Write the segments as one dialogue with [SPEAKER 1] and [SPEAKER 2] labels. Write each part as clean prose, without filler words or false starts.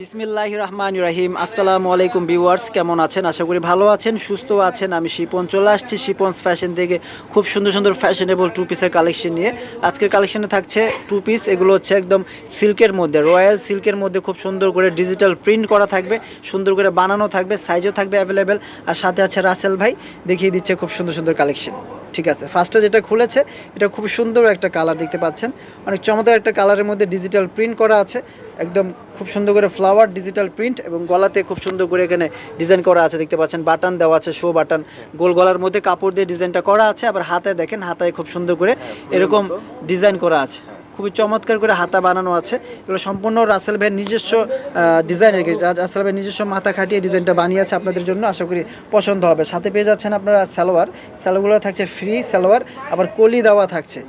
[SPEAKER 1] বিসমিল্লাহির রহমানির রহিম। আসসালামু আলাইকুম ভিউয়ার্স, কেমন আছেন? আশা করি ভালো আছেন, সুস্থ আছেন। আমি শিপন চলে আসছি শিপনস ফ্যাশন থেকে খুব সুন্দর সুন্দর ফ্যাশনেবল টু পিসের কালেকশন নিয়ে। আজকের কালেকশনে থাকছে টু পিস, এগুলো হচ্ছে একদম সিল্কের মধ্যে, রয়্যাল সিল্কের মধ্যে খুব সুন্দর করে ডিজিটাল প্রিন্ট করা থাকবে, সুন্দর করে বানানো থাকবে, সাইজও থাকবে অ্যাভেলেবেল। আর সাথে আছে রাসেল ভাই দেখিয়ে দিচ্ছে খুব সুন্দর সুন্দর কালেকশন। ঠিক আছে, ফার্স্টে যেটা খুলেছে এটা খুব সুন্দর একটা কালার দেখতে পাচ্ছেন, অনেক চমৎকার একটা কালারের মধ্যে ডিজিটাল প্রিন্ট করা আছে, একদম খুব সুন্দর করে ফ্লাওয়ার ডিজিটাল প্রিন্ট, এবং গলাতে খুব সুন্দর করে এখানে ডিজাইন করা আছে দেখতে পাচ্ছেন, বাটন দেওয়া আছে, শো বাটন, গোল গলার মধ্যে কাপড় দিয়ে ডিজাইনটা করা আছে। আবার হাতে দেখেন, হাতায় খুব সুন্দর করে এরকম ডিজাইন করা আছে, খুবই চমৎকার করে হাতা বানানো আছে। এগুলো সম্পূর্ণ রাসেল ভাইয়ের নিজস্ব ডিজাইন, রাসেল ভাইয়ের নিজস্ব মাথা খাটিয়ে ডিজাইনটা বানিয়েছে আপনাদের জন্য, আশা করি পছন্দ হবে। সাথে পেয়ে যাচ্ছেন আপনারা সালোয়ারগুলো থাকছে ফ্রি সালোয়ার, আবার কলি দেওয়া থাকছে।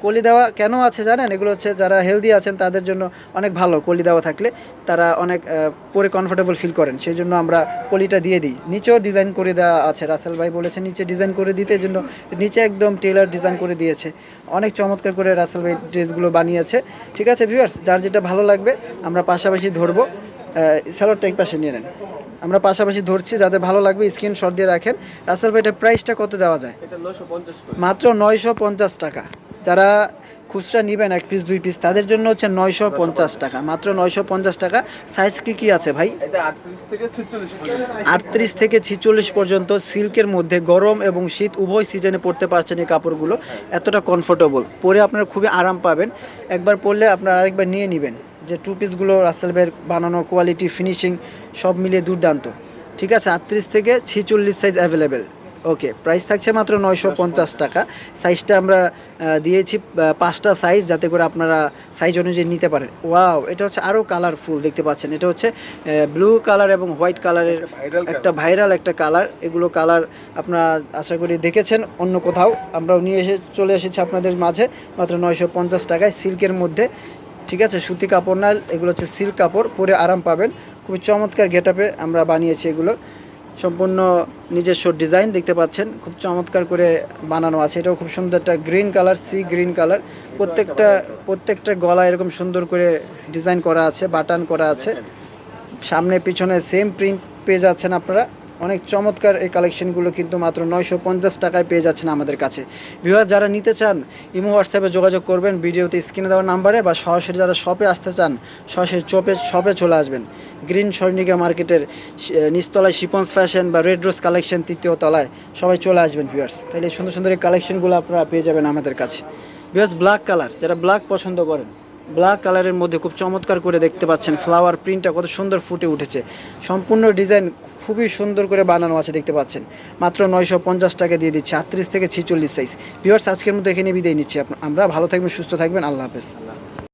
[SPEAKER 1] কলি দেওয়া কেন আছে জানেন? এগুলো হচ্ছে যারা হেলদি আছেন তাদের জন্য অনেক ভালো, কলি দেওয়া থাকলে তারা অনেক পরে কমফোর্টেবল ফিল করেন, সেই জন্য আমরা কলিটা দিয়ে দিই। নিচেও ডিজাইন করে দেওয়া আছে, রাসেল ভাই বলেছে নিচে ডিজাইন করে দিতে, এই জন্য নিচে একদম টেলার ডিজাইন করে দিয়েছে। অনেক চমৎকার করে রাসেল ভাই ড্রেসগুলো বানিয়েছে। ঠিক আছে ভিউয়ার্স, যার যেটা ভালো লাগবে আমরা পাশাপাশি ধরবো। স্যালোডটা এক পাশে নিয়ে নেন, আমরা পাশাপাশি ধরছি, যাদের ভালো লাগবে স্ক্রিনশট দিয়ে রাখেন। রাসেল ভাই এটার প্রাইসটা কত দেওয়া যায়? মাত্র 950 টাকা। যারা খুচরা নেবেন এক পিস দুই পিস, তাদের জন্য হচ্ছে 950 টাকা, মাত্র 950 টাকা। সাইজ কি আছে ভাই?
[SPEAKER 2] এটা
[SPEAKER 1] 38 থেকে 46 পর্যন্ত সিল্কের মধ্যে গরম এবং শীত উভয় সিজনে পরতে পারছেন এই কাপড়গুলো, এতটা কমফোর্টেবল, পরে আপনারা খুবই আরাম পাবেন। একবার পরলে আপনারা আরেকবার নিয়ে নেবেন। যে টু পিসগুলো রাসেল ভাইয়ের বানানো কোয়ালিটি, ফিনিশিং সব মিলিয়ে দুর্দান্ত। ঠিক আছে, 38 থেকে 46 সাইজ অ্যাভেলেবেল। ওকে, প্রাইস থাকছে মাত্র 950 টাকা। সাইজটা আমরা দিয়েছি 5টা সাইজ, যাতে করে আপনারা সাইজ অনুযায়ী নিতে পারেন। ওয়াও, এটা হচ্ছে আরও কালারফুল দেখতে পাচ্ছেন, এটা হচ্ছে ব্লু কালার এবং হোয়াইট কালারের একটা ভাইরাল একটা কালার। এগুলো কালার আপনারা আশা করি দেখেছেন অন্য কোথাও, আমরাও নিয়ে চলে এসেছি আপনাদের মাঝে মাত্র 950 টাকায়, সিল্কের মধ্যে। ঠিক আছে, সুতি কাপড় না, এগুলো হচ্ছে সিল্ক কাপড়, পরে আরাম পাবেন। খুবই চমৎকার গেটআপে আমরা বানিয়েছি এগুলো, সম্পূর্ণ নিজস্ব ডিজাইন দেখতে পাচ্ছেন, খুব চমৎকার করে বানানো আছে। এটাও খুব সুন্দর একটা green colour, sea green colour. প্রত্যেকটা গলা এরকম সুন্দর করে ডিজাইন করা আছে, বাটন করা আছে, সামনে পিছনে সেম প্রিন্ট পেয়ে যাচ্ছেন আপনারা। অনেক চমৎকার এই কালেকশনগুলো কিন্তু মাত্র 950 টাকায় পেয়ে যাচ্ছেন আমাদের কাছে। ভিউয়ার যারা নিতে চান ইমো হোয়াটসঅ্যাপে যোগাযোগ করবেন ভিডিওতে স্ক্রিনে দেওয়ার নাম্বারে, বা সরাসরি যারা শপে আসতে চান সরাসরি শপে চলে আসবেন। গ্রিন স্বর্ণিকা মার্কেটের নিচতলায় শিপন্স ফ্যাশন বা রেড রোজ কালেকশন 3য় তলায়, সবাই চলে আসবেন ভিউয়ার্স। তাহলে সুন্দর সুন্দর এই কালেকশনগুলো আপনারা পেয়ে যাবেন আমাদের কাছে। ভিউয়ার্স, ব্ল্যাক কালার, যারা ব্ল্যাক পছন্দ করেন, ব্ল্যাক কালারের মধ্যে খুব চমৎকার করে দেখতে পাচ্ছেন ফ্লাওয়ার প্রিন্টটা কত সুন্দর ফুটে উঠেছে, সম্পূর্ণ ডিজাইন খুবই সুন্দর করে বানানো আছে দেখতে পাচ্ছেন। মাত্র 950 টাকা দিয়ে দিচ্ছি, 38 থেকে 46 সাইজ। ভিউয়ার্স, আজকের মতো এখানে বিদায় নিচ্ছি। আমরা ভালো থাকবেন, সুস্থ থাকবেন, আল্লাহ হাফেজ।